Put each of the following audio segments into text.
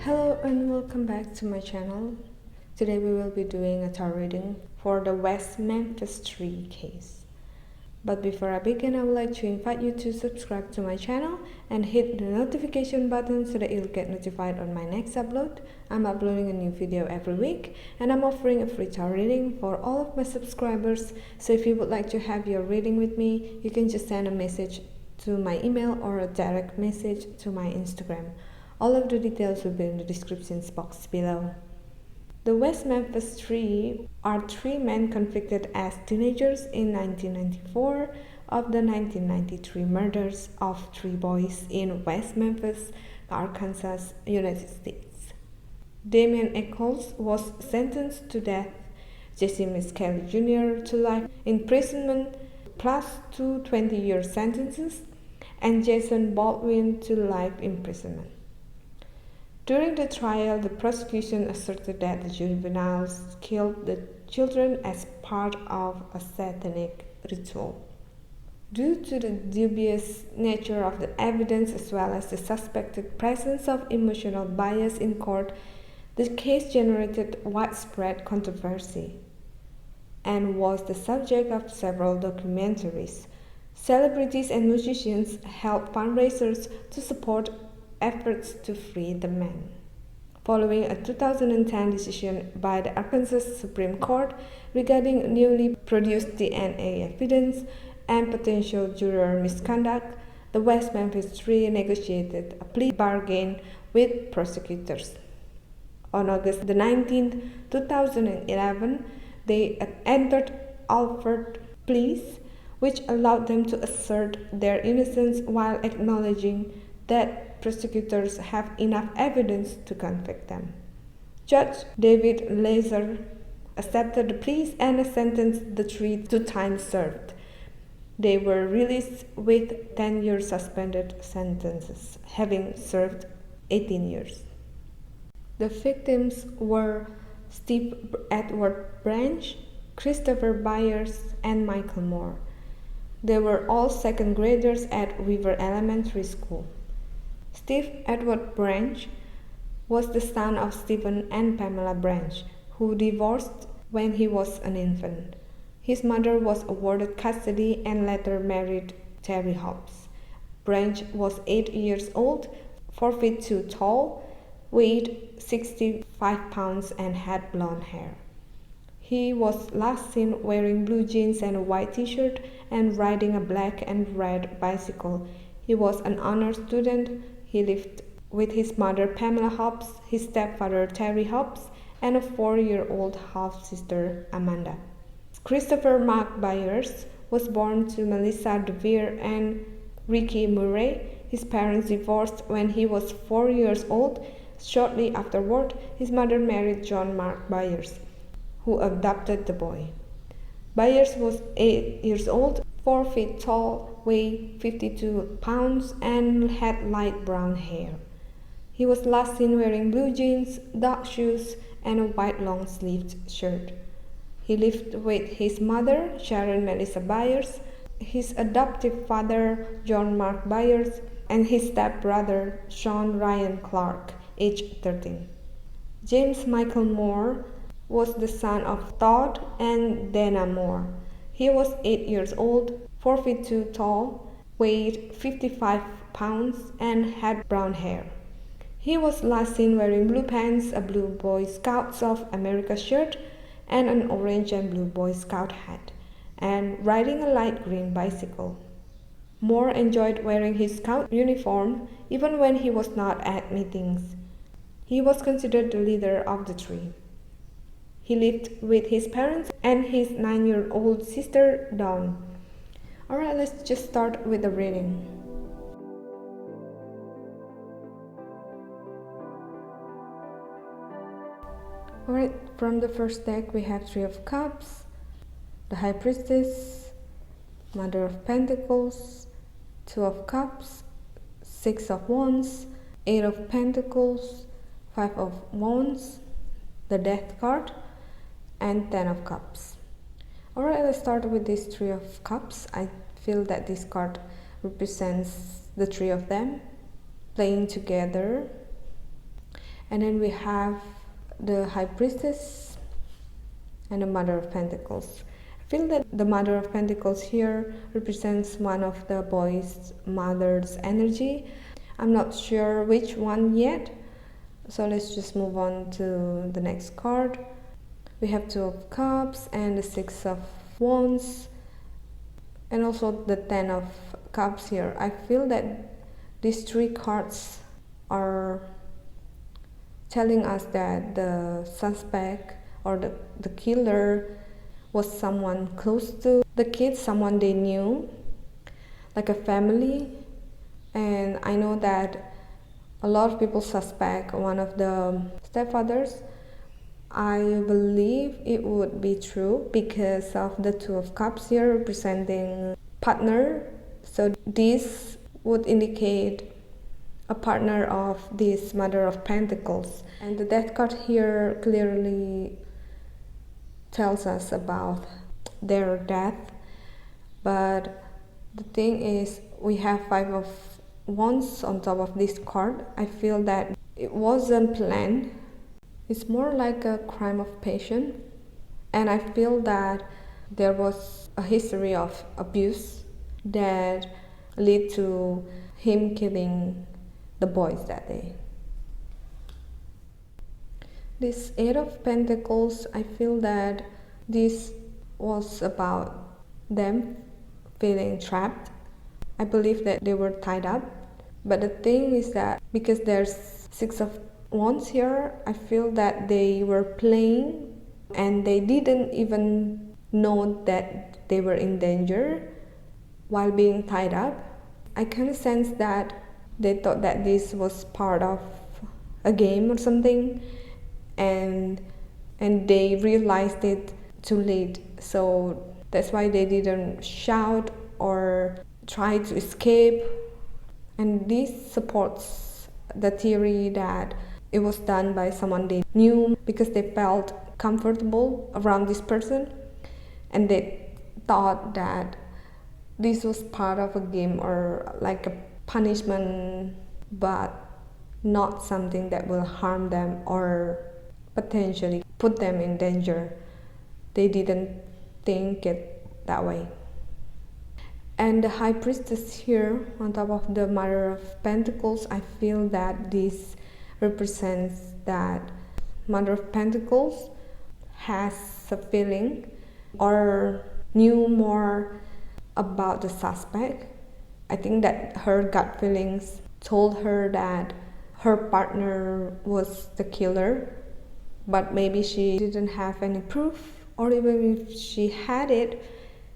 Hello and welcome back to my channel. Today we will be doing a tarot reading for the West Memphis Three case. But before I begin, I would like to invite you to subscribe to my channel and hit the notification button so that you'll get notified on my next upload. I'm uploading a new video every week and I'm offering a free tarot reading for all of my subscribers. So if you would like to have your reading with me, you can just send a message to my email or a direct message to my Instagram. All of the details will be in the description box below. The West Memphis Three are three men convicted as teenagers in 1994 of the 1993 murders of three boys in West Memphis, Arkansas, United States. Damien Echols was sentenced to death, Jessie Misskelley Jr. to life imprisonment plus 2 20-year sentences, and Jason Baldwin to life imprisonment. During the trial, the prosecution asserted that the juveniles killed the children as part of a Satanic ritual. Due to the dubious nature of the evidence as well as the suspected presence of emotional bias in court, the case generated widespread controversy and was the subject of several documentaries. Celebrities and musicians held fundraisers to support efforts to free the men. Following a 2010 decision by the Arkansas Supreme Court regarding newly produced DNA evidence and potential juror misconduct, the West Memphis Three negotiated a plea bargain with prosecutors. On August 19, 2011, they entered offered pleas, which allowed them to assert their innocence while acknowledging that prosecutors have enough evidence to convict them. Judge David Laser accepted the pleas and sentenced the three to time served. They were released with 10-year suspended sentences, having served 18 years. The victims were Steve Edward Branch, Christopher Byers, and Michael Moore. They were all second graders at Weaver Elementary School. Steve Edward Branch was the son of Stephen and Pamela Branch, who divorced when he was an infant. His mother was awarded custody and later married Terry Hobbs. Branch was 8 years old, 4 feet 2 tall, weighed 65 pounds and had blonde hair. He was last seen wearing blue jeans and a white t-shirt and riding a black and red bicycle. He was an honor student. He lived with his mother Pamela Hobbs, his stepfather Terry Hobbs, and a 4-year-old half-sister Amanda. Christopher Mark Byers was born to Melissa DeVere and Ricky Murray. His parents divorced when he was 4 years old. Shortly afterward, his mother married John Mark Byers, who adopted the boy. Byers was 8 years old, 4 feet tall, weighed 52 pounds, and had light brown hair. He was last seen wearing blue jeans, dark shoes, and a white long-sleeved shirt. He lived with his mother, Sharon Melissa Byers, his adoptive father, John Mark Byers, and his stepbrother, Sean Ryan Clark, age 13. James Michael Moore was the son of Todd and Dana Moore. He was 8 years old, 4 feet 2 tall, weighed 55 pounds, and had brown hair. He was last seen wearing blue pants, a blue Boy Scouts of America shirt, and an orange and blue Boy Scout hat, and riding a light green bicycle. Moore enjoyed wearing his Scout uniform even when he was not at meetings. He was considered the leader of the three. He lived with his parents and his 9-year-old sister, Dawn. Alright, let's just start with the reading. Alright, from the first deck we have Three of Cups, the High Priestess, Mother of Pentacles, Two of Cups, Six of Wands, Eight of Pentacles, Five of Wands, the Death card, and 10 of Cups. Alright, let's start with this Three of Cups. I feel that this card represents the three of them playing together And then we have the High Priestess and the Mother of Pentacles. I feel that the Mother of Pentacles here represents one of the boy's mother's energy. I'm not sure which one yet, so let's just move on to the next card. We have Two of Cups and the Six of Wands, and also the Ten of Cups here. I feel that these three cards are telling us that the suspect or the killer was someone close to the kids, someone they knew, like a family. And I know that a lot of people suspect one of the stepfathers. I believe it would be true because of the Two of Cups here representing partner. So this would indicate a partner of this Mother of Pentacles. And the Death card here clearly tells us about their death. But the thing is, we have Five of Wands on top of this card. I feel that it wasn't planned. It's more like a crime of passion. And I feel that there was a history of abuse that led to him killing the boys that day. This Eight of Pentacles, I feel that this was about them feeling trapped. I believe that they were tied up. But the thing is that because there's Six of Wands here, I feel that they were playing and they didn't even know that they were in danger while being tied up. I kind of sense that they thought that this was part of a game or something, and they realized it too late. So that's why they didn't shout or try to escape. And this supports the theory that it was done by someone they knew because they felt comfortable around this person, and they thought that this was part of a game or like a punishment, but not something that will harm them or potentially put them in danger. They didn't think it that way. And the High Priestess here on top of the Mother of Pentacles, I feel that this represents that Mother of Pentacles has a feeling or knew more about the suspect. I think that her gut feelings told her that her partner was the killer, but maybe she didn't have any proof, or even if she had it,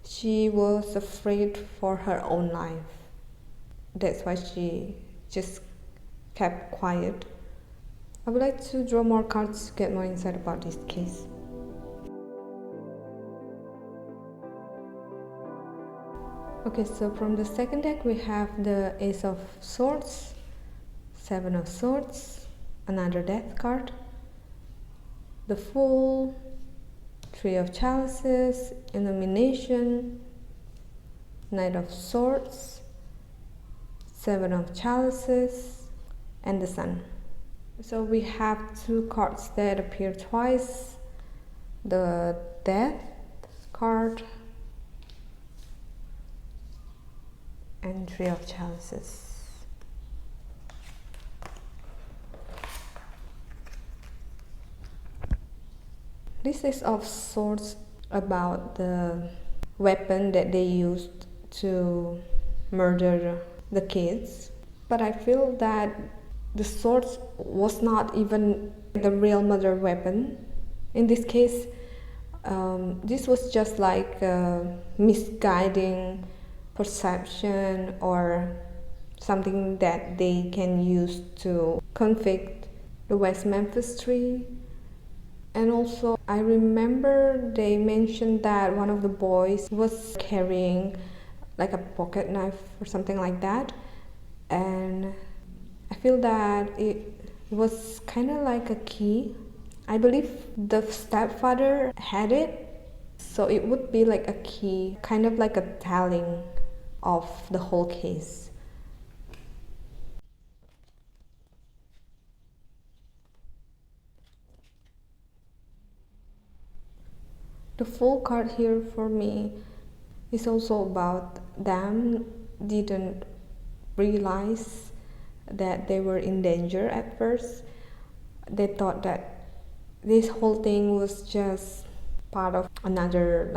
she was afraid for her own life. That's why she just kept quiet. I would like to draw more cards to get more insight about this case. Okay, so from the second deck we have the Ace of Swords, Seven of Swords, another Death card, the Fool, Three of Chalices, Illumination, Knight of Swords, Seven of Chalices, and the Sun. So we have two cards that appear twice, the Death card and Three of Chalices. This Ace of Swords about the weapon that they used to murder the kids, but I feel that the sword was not even the real murder weapon. In this case, this was just like misguiding perception or something that they can use to convict the West Memphis Three. And also, I remember they mentioned that one of the boys was carrying like a pocket knife or something like that, and I feel that it was kind of like a key. I believe the stepfather had it, so it would be like a key, kind of like a telling of the whole case. The full card here for me is also about them didn't realize that they were in danger at first. They thought that this whole thing was just part of another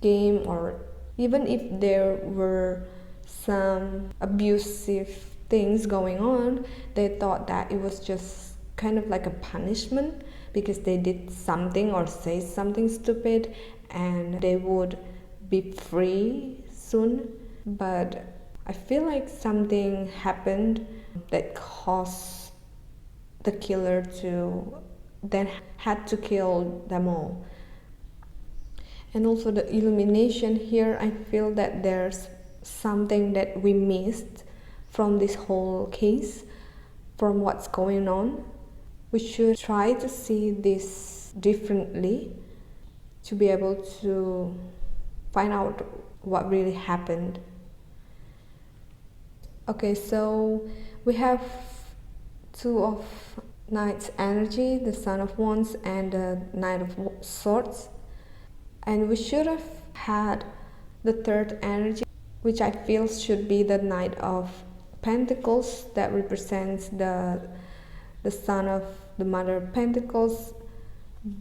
game, or even if there were some abusive things going on, they thought that it was just kind of like a punishment because they did something or say something stupid and they would be free soon. But I feel like something happened that caused the killer to then had to kill them all. And also the illumination here, I feel that there's something that we missed from this whole case, from what's going on. We should try to see this differently to be able to find out what really happened. Okay, so we have two of Knight's energy, the Son of Wands and the Knight of Swords. And we should have had the third energy, which I feel should be the Knight of Pentacles, that represents the son of the Mother of Pentacles.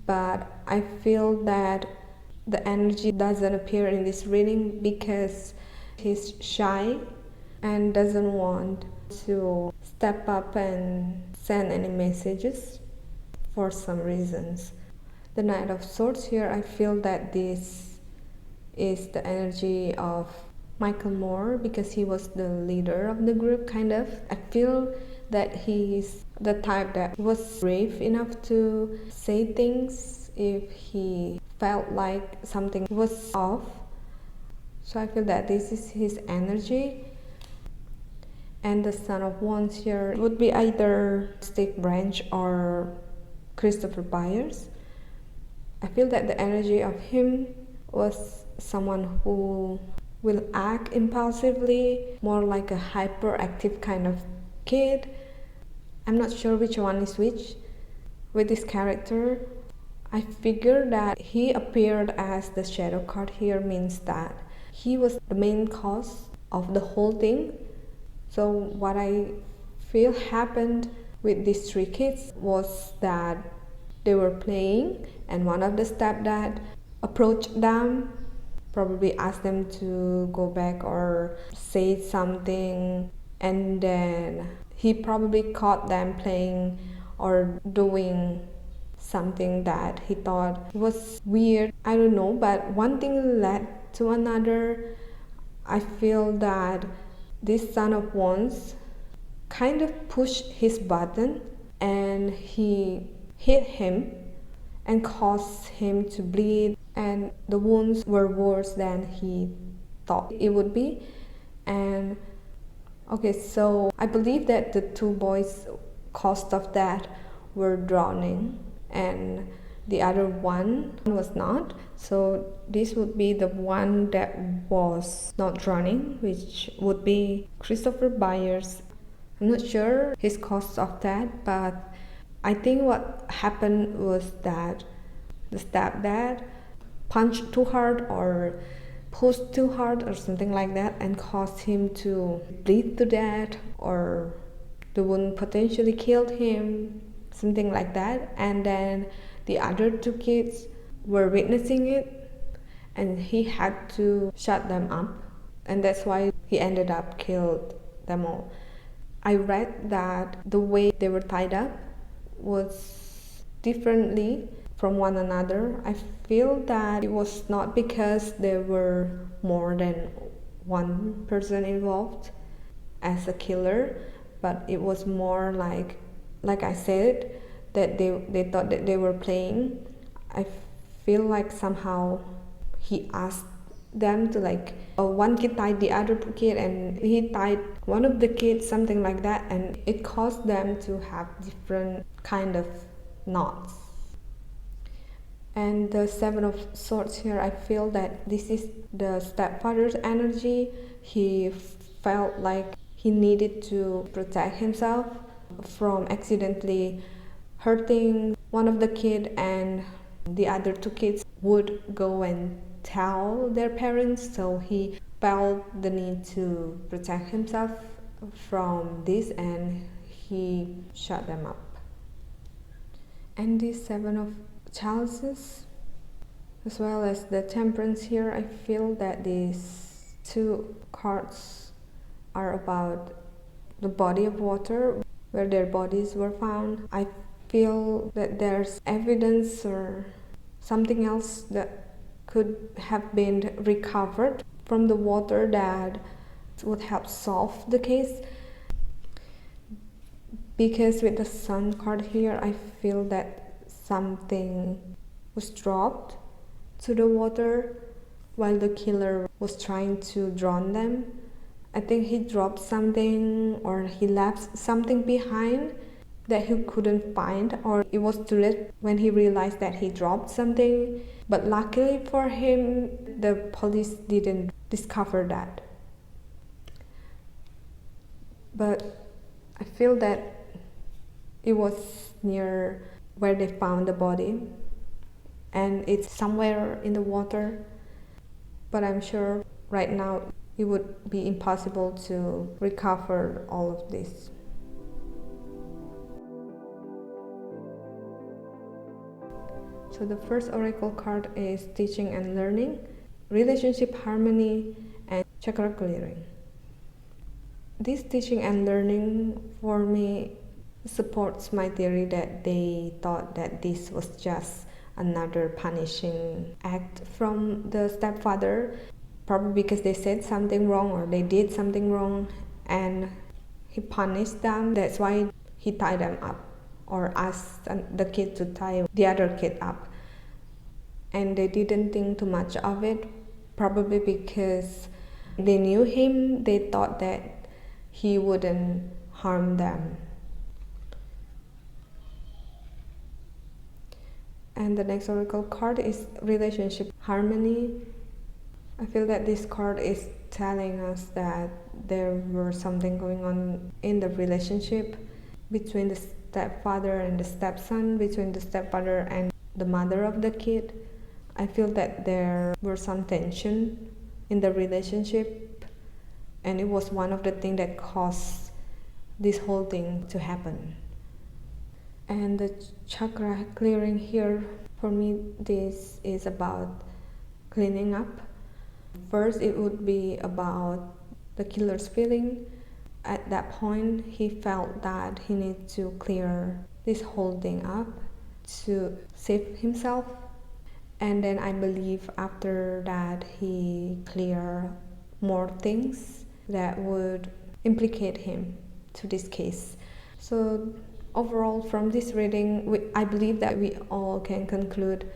But I feel that the energy doesn't appear in this reading because he's shy and doesn't want to step up and send any messages for some reasons. The Knight of Swords here, I feel that this is the energy of Michael Moore because he was the leader of the group, kind of. I feel that he's the type that was brave enough to say things if he felt like something was off. So I feel that this is his energy. And the Son of Wands here would be either Steve Branch or Christopher Byers. I feel that the energy of him was someone who will act impulsively, more like a hyperactive kind of kid. I'm not sure which one is which. With this character, I figure that he appeared as the shadow card here means that he was the main cause of the whole thing. So what I feel happened with these three kids was that they were playing and one of the stepdad approached them, probably asked them to go back or say something, and then he probably caught them playing or doing something that he thought was weird. I don't know, but one thing led to another. I feel that this Son of Wands kind of pushed his button and he hit him and caused him to bleed, and the wounds were worse than he thought it would be. And okay, so I believe that the two boys caused of that were drowning and the other one was not. So this would be the one that was not drowning, which would be Christopher Byers. I'm not sure his cause of that, but I think what happened was that the stepdad punched too hard or pushed too hard or something like that and caused him to bleed to death, or the wound potentially killed him, something like that. And then the other two kids were witnessing it and he had to shut them up, and that's why he ended up killed them all. I read that the way they were tied up was differently from one another. I feel that it was not because there were more than one person involved as a killer, but it was more like I said, that they thought that they were playing. I feel like somehow he asked them to one kid tied the other kid and he tied one of the kids, something like that, and it caused them to have different kind of knots. And the Seven of Swords here, I feel that this is the stepfather's energy. He felt like he needed to protect himself from accidentally hurting one of the kids, and the other two kids would go and tell their parents, so he felt the need to protect himself from this and he shut them up. And these 7 of chalices, as well as the temperance here, I feel that these 2 cards are about the body of water where their bodies were found. I feel that there's evidence or something else that could have been recovered from the water that would help solve the case. Because with the Sun card here, I feel that something was dropped to the water while the killer was trying to drown them. I think he dropped something or he left something behind that he couldn't find, or it was too late when he realized that he dropped something. But luckily for him, the police didn't discover that. But I feel that it was near where they found the body and it's somewhere in the water, but I'm sure right now it would be impossible to recover all of this. So the first oracle card is teaching and learning, relationship harmony, and chakra clearing. This teaching and learning for me supports my theory that they thought that this was just another punishing act from the stepfather, probably because they said something wrong or they did something wrong and he punished them. That's why he tied them up or asked the kid to tie the other kid up. And they didn't think too much of it, probably because they knew him. They thought that he wouldn't harm them. And the next oracle card is relationship harmony. I feel that this card is telling us that there was something going on in the relationship between the stepfather and the stepson, between the stepfather and the mother of the kid. I feel that there were some tension in the relationship, and it was one of the things that caused this whole thing to happen. And the chakra clearing here, for me, this is about cleaning up. First, it would be about the killer's feeling. At that point, he felt that he needed to clear this whole thing up to save himself. And then I believe after that, he cleared more things that would implicate him to this case. So overall, from this reading, I believe that we all can conclude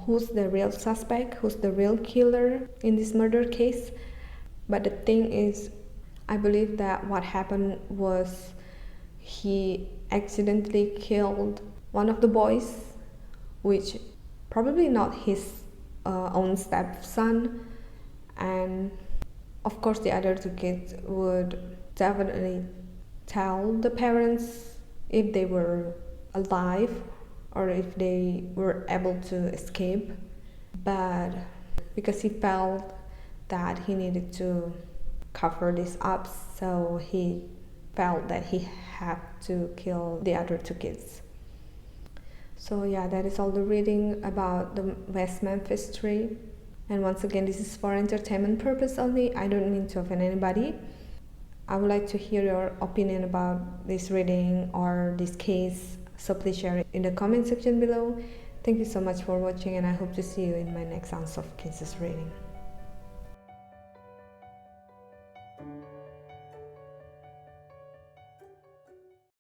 who's the real suspect, who's the real killer in this murder case. But the thing is, I believe that what happened was he accidentally killed one of the boys, which probably not his own stepson, and of course the other 2 kids would definitely tell the parents if they were alive or if they were able to escape. But because he felt that he needed to cover this up, so he felt that he had to kill the other 2 kids. So yeah, that is all the reading about the West Memphis Three. And once again, this is for entertainment purpose only. I don't mean to offend anybody. I would like to hear your opinion about this reading or this case, so please share it in the comment section below. Thank you so much for watching, and I hope to see you in my next Unsolved Cases reading.